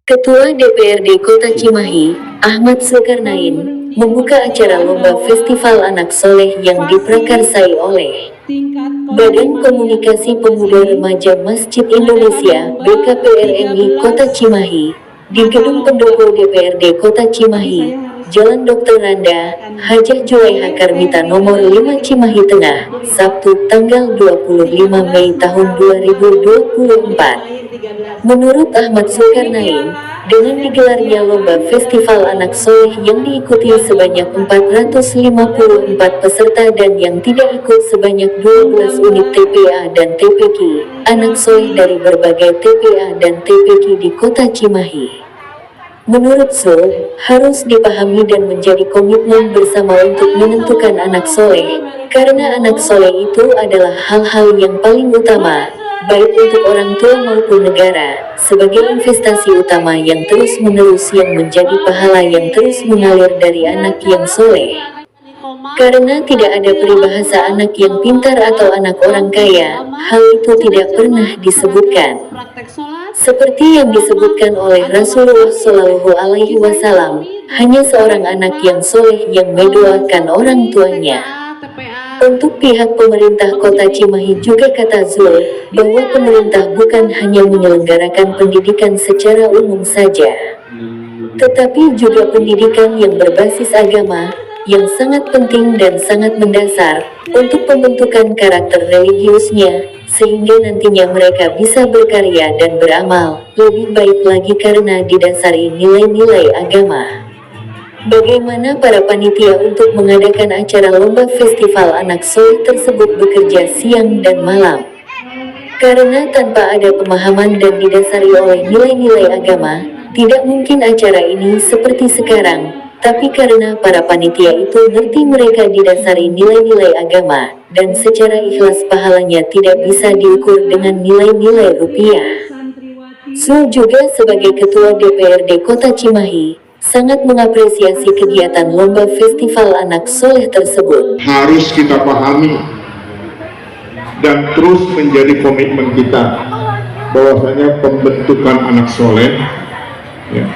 Ketua DPRD Kota Cimahi, Ahmad Zulkarnain, membuka acara lomba Festival Anak Soleh yang diprakarsai oleh Badan Komunikasi Pemuda Remaja Masjid Indonesia (BKPRMI) Kota Cimahi, di Gedung Pendopo DPRD Kota Cimahi, Jalan Dr. Randa, Hajah Julaiha Karmita nomor 5 Cimahi Tengah, Sabtu tanggal 25 Mei tahun 2024. Menurut Ahmad Zulkarnain, dengan digelarnya lomba Festival Anak Soleh yang diikuti sebanyak 454 peserta dan yang tidak ikut sebanyak 12 unit TPA dan TPQ, anak soleh dari berbagai TPA dan TPQ di Kota Cimahi. Menurut Zul, harus dipahami dan menjadi komitmen bersama untuk menentukan anak soleh, karena anak soleh itu adalah hal-hal yang paling utama, baik untuk orang tua maupun negara, sebagai investasi utama yang terus-menerus yang menjadi pahala yang terus mengalir dari anak yang soleh. Karena tidak ada peribahasa anak yang pintar atau anak orang kaya, hal itu tidak pernah disebutkan. Seperti yang disebutkan oleh Rasulullah Shallallahu Alaihi Wasallam, hanya seorang anak yang soleh yang mendoakan orang tuanya. Untuk pihak pemerintah Kota Cimahi juga kata Zul, bahwa pemerintah bukan hanya menyelenggarakan pendidikan secara umum saja, tetapi juga pendidikan yang berbasis agama, yang sangat penting dan sangat mendasar, untuk pembentukan karakter religiusnya, sehingga nantinya mereka bisa berkarya dan beramal lebih baik lagi karena didasari nilai-nilai agama. Bagaimana para panitia untuk mengadakan acara lomba festival anak soleh tersebut bekerja siang dan malam? Karena tanpa ada pemahaman dan didasari oleh nilai-nilai agama, tidak mungkin acara ini seperti sekarang. Tapi karena para panitia itu ngerti mereka didasari nilai-nilai agama, dan secara ikhlas pahalanya tidak bisa diukur dengan nilai-nilai rupiah. Zul juga sebagai Ketua DPRD Kota Cimahi, sangat mengapresiasi kegiatan lomba festival anak soleh tersebut. Harus kita pahami dan terus menjadi komitmen kita bahwasanya pembentukan anak soleh ya,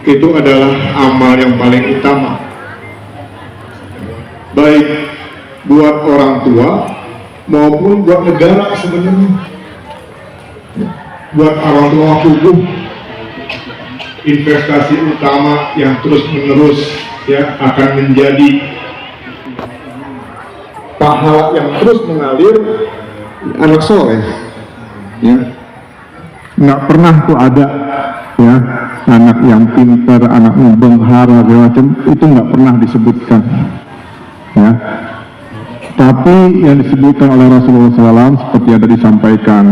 itu adalah amal yang paling utama, baik buat orang tua maupun buat negara sebenarnya. Buat orang tua kubu, investasi utama yang terus menerus ya akan menjadi pahala yang terus mengalir anak soleh ya. Nggak pernah tuh ada ya anak yang pintar, anak benghara segala macam, itu nggak pernah disebutkan ya. Tapi yang disebutkan oleh Rasulullah SAW seperti ada disampaikan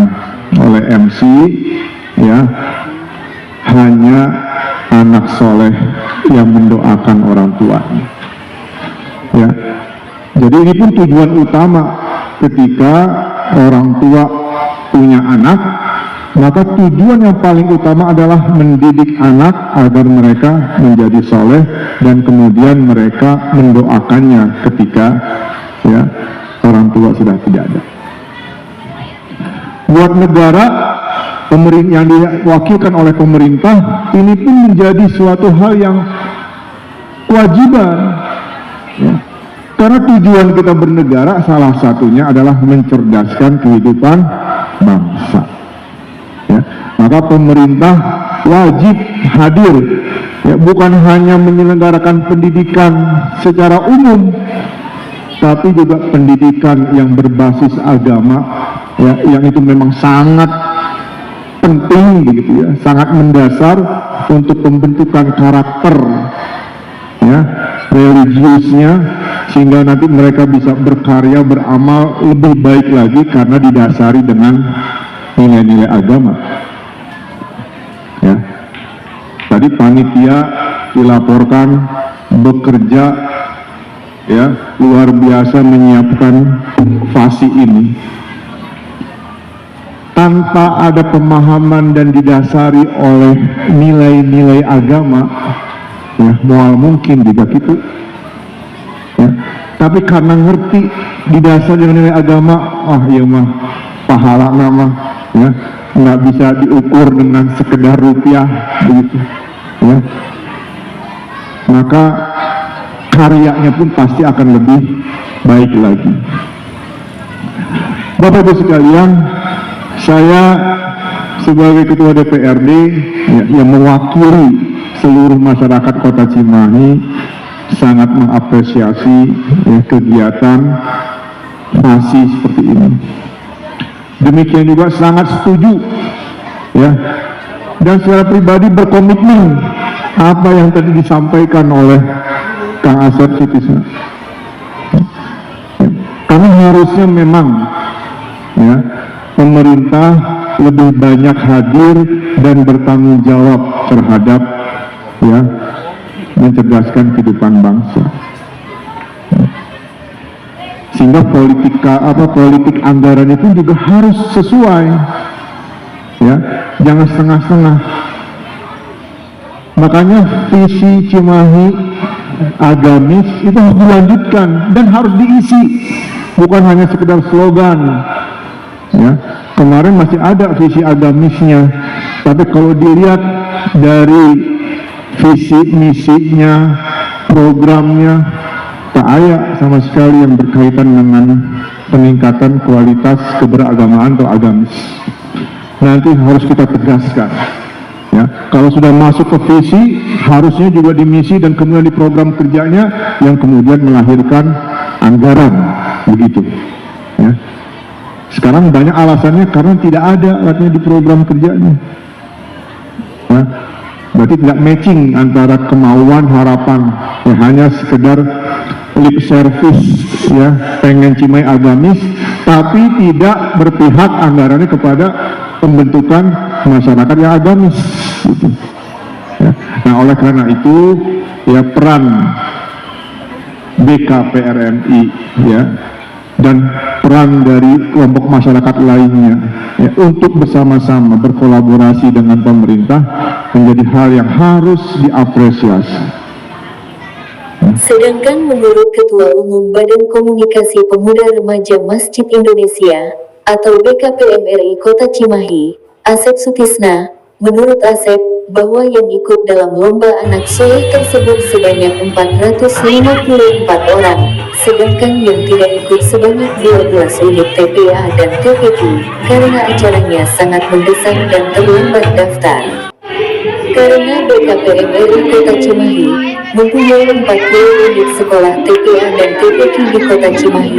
oleh MC ya, hanya anak soleh yang mendoakan orang tuanya ya. Jadi ini pun tujuan utama ketika orang tua punya anak, maka tujuan yang paling utama adalah mendidik anak agar mereka menjadi soleh dan kemudian mereka mendoakannya ketika ya orang tua sudah tidak ada. Buat negara yang diwakilkan oleh pemerintah, ini pun menjadi suatu hal yang kewajiban ya. Karena tujuan kita bernegara salah satunya adalah mencerdaskan kehidupan bangsa ya. Maka pemerintah wajib hadir ya, bukan hanya menyelenggarakan pendidikan secara umum, tapi juga pendidikan yang berbasis agama ya, yang itu memang sangat penting begitu ya, sangat mendasar untuk pembentukan karakter ya, religiusnya, sehingga nanti mereka bisa berkarya, beramal lebih baik lagi karena didasari dengan nilai-nilai agama ya. Tadi panitia dilaporkan bekerja ya luar biasa menyiapkan fasi ini tanpa ada pemahaman dan didasari oleh nilai-nilai agama ya, mual mungkin juga gitu ya. Tapi karena ngerti didasari dengan nilai agama, iya mah pahala nama, ya, nggak bisa diukur dengan sekedar rupiah begitu, ya. Maka karyanya pun pasti akan lebih baik lagi. Bapak Ibu sekalian, saya sebagai Ketua DPRD, ya, yang mewakili seluruh masyarakat Kota Cimahi sangat mengapresiasi, ya, kegiatan FASI seperti ini. Demikian juga sangat setuju, ya, dan secara pribadi berkomitmen apa yang tadi disampaikan oleh Kang Asep Sutisna. Kami harusnya memang, ya, pemerintah lebih banyak hadir dan bertanggung jawab terhadap, ya, mencerdaskan kehidupan bangsa. Sehingga politik anggaran itu juga harus sesuai, ya, jangan setengah-setengah. Makanya visi Cimahi agamis itu harus dilanjutkan dan harus diisi, bukan hanya sekedar slogan, ya. Kemarin masih ada visi agamisnya, tapi kalau dilihat dari visi misinya, programnya, tak ada sama sekali yang berkaitan dengan peningkatan kualitas keberagamaan atau agamis. Nanti harus kita tegaskan, ya, kalau sudah masuk ke visi, harusnya juga di misi dan kemudian di program kerjanya yang kemudian melahirkan anggaran, begitu, ya. Sekarang banyak alasannya karena tidak ada artinya di program kerjanya, ya. Berarti tidak matching antara kemauan harapan, ya, hanya sekedar lip service, ya, pengen Cimahi agamis tapi tidak berpihak anggarannya kepada pembentukan masyarakat yang agamis, gitu, ya. Nah, oleh karena itu, ya, peran BKPRMI, ya, dan peran dari kelompok masyarakat lainnya, ya, untuk bersama-sama berkolaborasi dengan pemerintah menjadi hal yang harus diapresiasi. Sedangkan menurut Ketua Umum Badan Komunikasi Pemuda Remaja Masjid Indonesia atau BKPM RI Kota Cimahi, Asep Sutisna, menurut Asep, bahwa yang ikut dalam lomba anak soleh tersebut sebanyak 454 orang, sedangkan yang tidak ikut sebanyak 12 unit TPA dan TPQ, karena acaranya sangat mendesak dan terlambat daftar. Karena BKPM RI Kota Cimahi mempunyai 40 unit sekolah TPA dan TPQ di Kota Cimahi,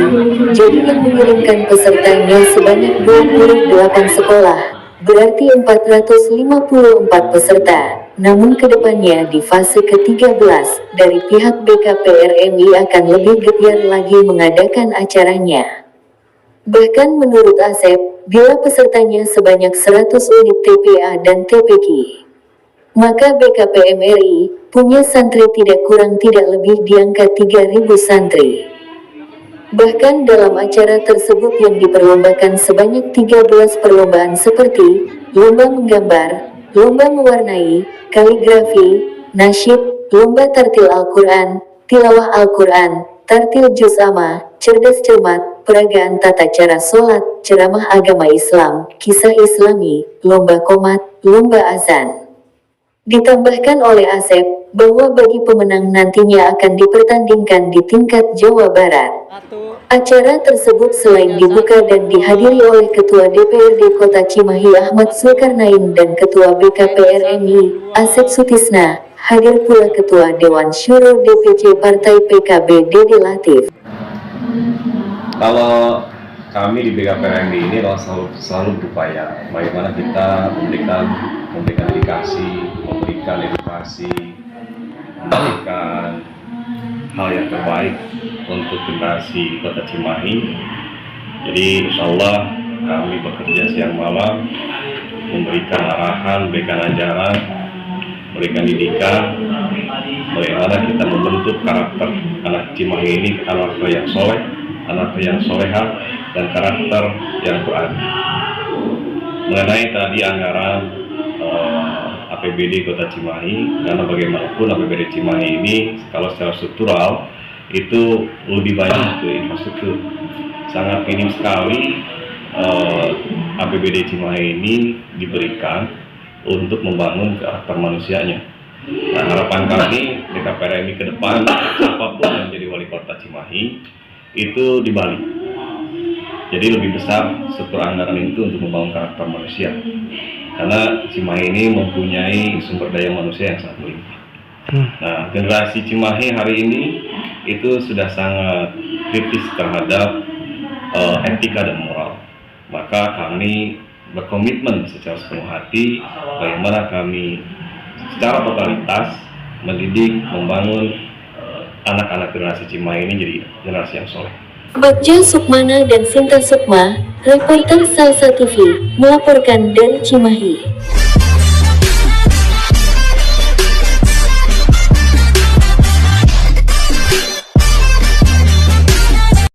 jadi yang mengirimkan pesertanya sebanyak 28 sekolah, berarti 454 peserta. Namun kedepannya di fase ke-13, dari pihak BKPRMI akan lebih giat lagi mengadakan acaranya. Bahkan menurut Asep, bila pesertanya sebanyak 100 unit TPA dan TPQ, maka BKPM RI punya santri tidak kurang tidak lebih di angka 3.000 santri. Bahkan dalam acara tersebut yang diperlombakan sebanyak 13 perlombaan seperti lomba menggambar, lomba mewarnai, kaligrafi, nasyid, lomba tartil Al-Quran, tilawah Al-Quran, tartil juz amma, cerdas cermat, peragaan tata cara sholat, ceramah agama Islam, kisah Islami, lomba qomat, lomba azan. Ditambahkan oleh Asep, bahwa bagi pemenang nantinya akan dipertandingkan di tingkat Jawa Barat. Acara tersebut selain dibuka dan dihadiri oleh Ketua DPRD Kota Cimahi Ahmad Zulkarnain dan Ketua BKPRMI, Asep Sutisna, hadir pula Ketua Dewan Syuro DPC Partai PKB Dede Latif. Kalau kami di BKPRMI ini selalu berupaya bagaimana kita memberikan edukasi, memberikan hal yang terbaik untuk generasi Kota Cimahi. Jadi insya Allah kami bekerja siang malam memberikan arahan, memberikan ajaran, memberikan didikan bagaimana kita membentuk karakter anak Cimahi ini, karakter yang soleh, anak yang solehah, dan karakter yang beradil. Mengenai tadi anggaran APBD Kota Cimahi, karena bagaimanapun APBD Cimahi ini kalau secara struktural itu lebih banyak ke infrastruktur, sangat minim sekali APBD Cimahi ini diberikan untuk membangun karakter manusianya. Nah, harapan kami DKPRMI ke depan, siapapun yang jadi wali kota Cimahi itu dibalik. Jadi lebih besar struktur anggaran itu untuk membangun karakter manusia. Karena Cimahi ini mempunyai sumber daya manusia yang sangat melimpah. Nah, generasi Cimahi hari ini itu sudah sangat kritis terhadap etika dan moral. Maka kami berkomitmen secara sepenuh hati bagaimana kami secara totalitas mendidik, membangun anak-anak generasi Cimahi ini jadi generasi yang soleh. Bagja Sukmana dan Sinta Sukma, reporter Salsa TV, melaporkan dari Cimahi.